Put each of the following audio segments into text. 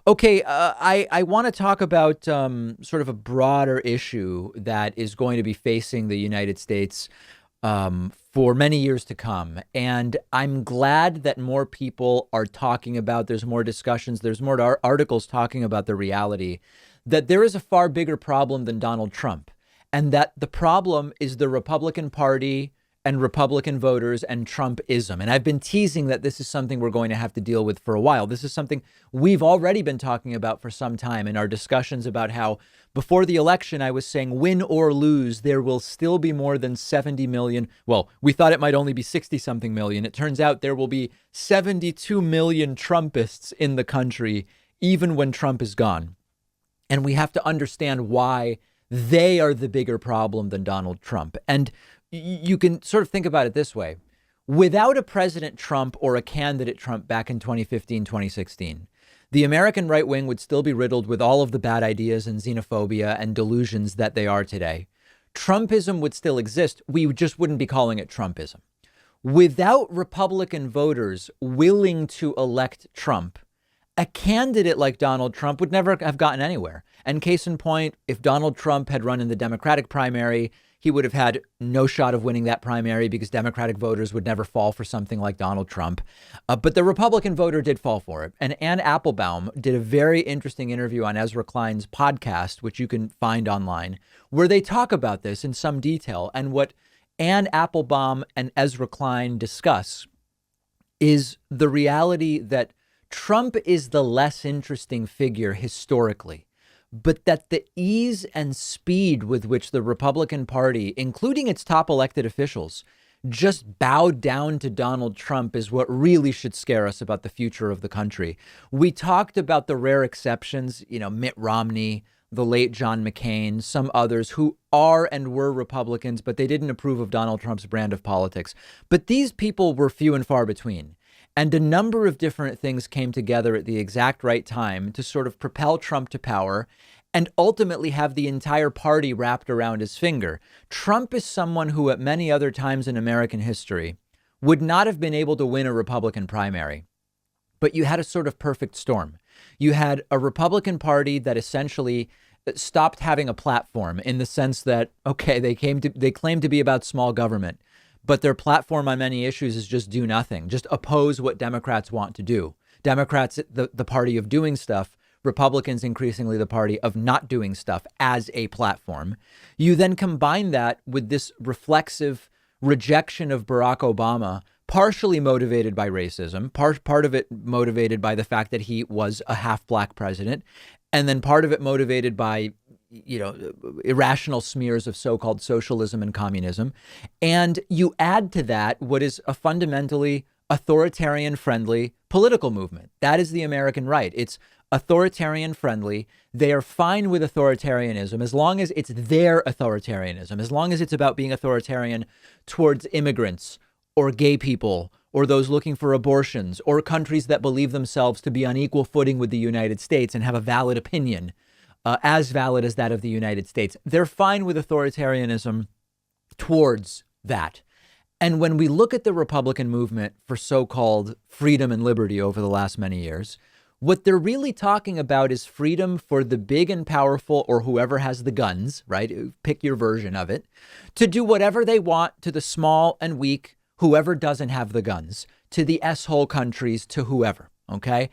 Okay, I want to talk about sort of a broader issue that is going to be facing the United States for many years to come. And I'm glad that more people are talking about, there's more discussions, there's more articles talking about the reality that there is a far bigger problem than Donald Trump. And that the problem is the Republican Party and Republican voters and Trumpism. And I've been teasing that this is something we're going to have to deal with for a while. This is something we've already been talking about for some time in our discussions about how before the election, I was saying win or lose, there will still be more than 70 million. Well, we thought it might only be 60 something million. It turns out there will be 72 million Trumpists in the country, even when Trump is gone. And we have to understand why they are the bigger problem than Donald Trump. And you can sort of think about it this way. Without a President Trump or a candidate Trump back in 2015, 2016, the American right wing would still be riddled with all of the bad ideas and xenophobia and delusions that they are today. Trumpism would still exist. We just wouldn't be calling it Trumpism. Without Republican voters willing to elect Trump, a candidate like Donald Trump would never have gotten anywhere. And case in point, if Donald Trump had run in the Democratic primary, he would have had no shot of winning that primary because Democratic voters would never fall for something like Donald Trump. But the Republican voter did fall for it. And Ann Applebaum did a very interesting interview on Ezra Klein's podcast, which you can find online, where they talk about this in some detail. And what Ann Applebaum and Ezra Klein discuss is the reality that Trump is the less interesting figure historically, but that the ease and speed with which the Republican Party, including its top elected officials, just bowed down to Donald Trump is what really should scare us about the future of the country. We talked about the rare exceptions, Mitt Romney, the late John McCain, some others who are and were Republicans, but they didn't approve of Donald Trump's brand of politics. But these people were few and far between. And a number of different things came together at the exact right time to sort of propel Trump to power and ultimately have the entire party wrapped around his finger. Trump is someone who at many other times in American history would not have been able to win a Republican primary. But you had a sort of perfect storm. You had a Republican Party that essentially stopped having a platform in the sense that, okay, they claimed to be about small government, but their platform on many issues is just do nothing, just oppose what Democrats want to do. Democrats, the party of doing stuff, Republicans increasingly the party of not doing stuff as a platform. You then combine that with this reflexive rejection of Barack Obama, partially motivated by racism, part of it motivated by the fact that he was a half black president, and then part of it motivated by irrational smears of so-called socialism and communism. And you add to that what is a fundamentally authoritarian friendly political movement. That is the American right. It's authoritarian friendly. They are fine with authoritarianism as long as it's their authoritarianism, as long as it's about being authoritarian towards immigrants or gay people or those looking for abortions or countries that believe themselves to be on equal footing with the United States and have a valid opinion, as valid as that of the United States. They're fine with authoritarianism towards that. And when we look at the Republican movement for so-called freedom and liberty over the last many years, what they're really talking about is freedom for the big and powerful or whoever has the guns, right? Pick your version of it, to do whatever they want to the small and weak, whoever doesn't have the guns, to the S-hole countries, to whoever, okay?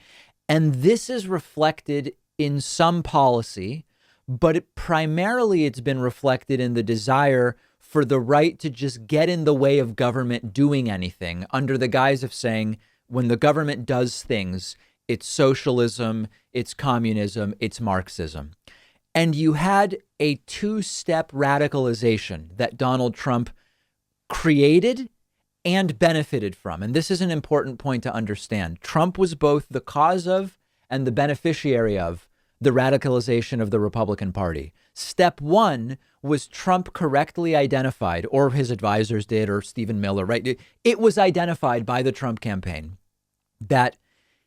And this is reflected in some policy, but primarily it's been reflected in the desire for the right to just get in the way of government doing anything under the guise of saying when the government does things, it's socialism, it's communism, it's Marxism. And you had a two-step radicalization that Donald Trump created and benefited from. And this is an important point to understand. Trump was both the cause of and the beneficiary of the radicalization of the Republican Party. Step one was Trump correctly identified, or his advisors did, or Stephen Miller, right? It was identified by the Trump campaign that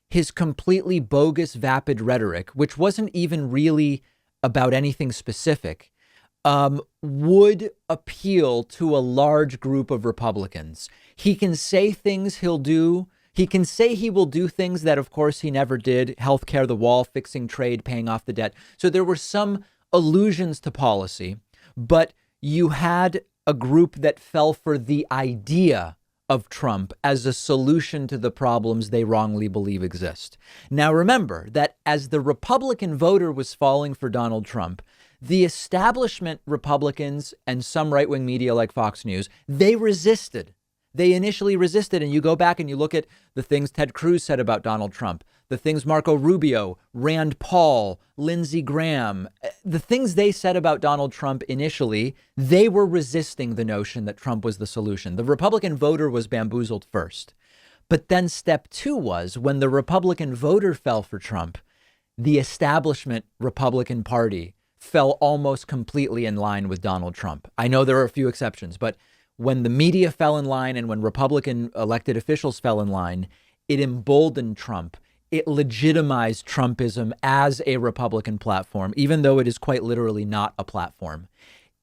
his completely bogus, vapid rhetoric, which wasn't even really about anything specific, would appeal to a large group of Republicans. He can say things He can say he will do things that, of course, he never did. Healthcare, the wall, fixing trade, paying off the debt. So there were some allusions to policy, but you had a group that fell for the idea of Trump as a solution to the problems they wrongly believe exist. Now, remember that as the Republican voter was falling for Donald Trump, the establishment Republicans and some right-wing media like Fox News, they resisted. They initially resisted. And you go back and you look at the things Ted Cruz said about Donald Trump, the things Marco Rubio, Rand Paul, Lindsey Graham, the things they said about Donald Trump initially, they were resisting the notion that Trump was the solution. The Republican voter was bamboozled first. But then step two was when the Republican voter fell for Trump, the establishment Republican Party fell almost completely in line with Donald Trump. I know there are a few exceptions, but when the media fell in line and when Republican elected officials fell in line, it emboldened Trump. It legitimized Trumpism as a Republican platform, even though it is quite literally not a platform.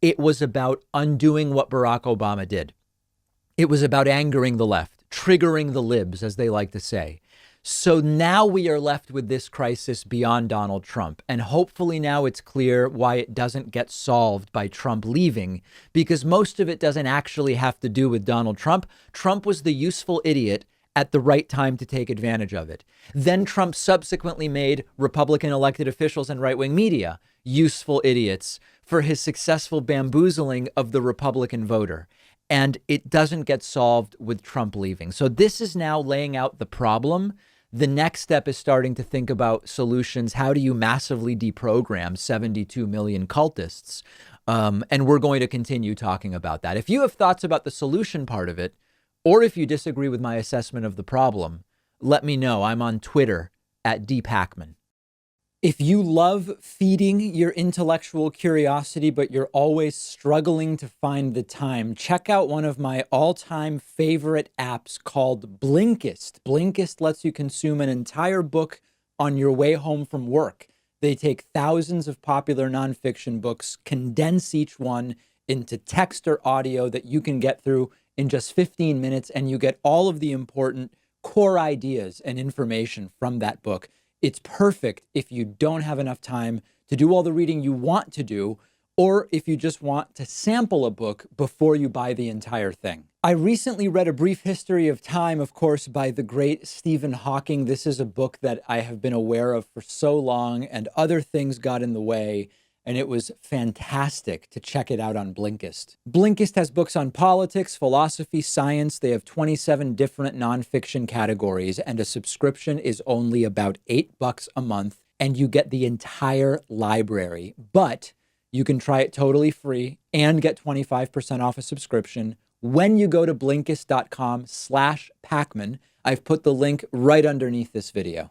It was about undoing what Barack Obama did. It was about angering the left, triggering the libs, as they like to say. So now we are left with this crisis beyond Donald Trump. And hopefully now it's clear why it doesn't get solved by Trump leaving, because most of it doesn't actually have to do with Donald Trump. Trump was the useful idiot at the right time to take advantage of it. Then Trump subsequently made Republican elected officials and right-wing media useful idiots for his successful bamboozling of the Republican voter. And it doesn't get solved with Trump leaving. So this is now laying out the problem. The next step is starting to think about solutions. How do you massively deprogram 72 million cultists? And we're going to continue talking about that. If you have thoughts about the solution part of it, or if you disagree with my assessment of the problem, let me know. I'm on Twitter at @Pakman. If you love feeding your intellectual curiosity, but you're always struggling to find the time, check out one of my all-time favorite apps called Blinkist. Blinkist lets you consume an entire book on your way home from work. They take thousands of popular nonfiction books, condense each one into text or audio that you can get through in just 15 minutes, and you get all of the important core ideas and information from that book. It's perfect if you don't have enough time to do all the reading you want to do, or if you just want to sample a book before you buy the entire thing. I recently read A Brief History of Time, of course, by the great Stephen Hawking. This is a book that I have been aware of for so long, and other things got in the way, and it was fantastic to check it out on Blinkist. Blinkist has books on politics, philosophy, science. They have 27 different nonfiction categories, and a subscription is only about $8 a month, and you get the entire library. But you can try it totally free and get 25% off a subscription when you go to Blinkist.com/Pakman. I've put the link right underneath this video.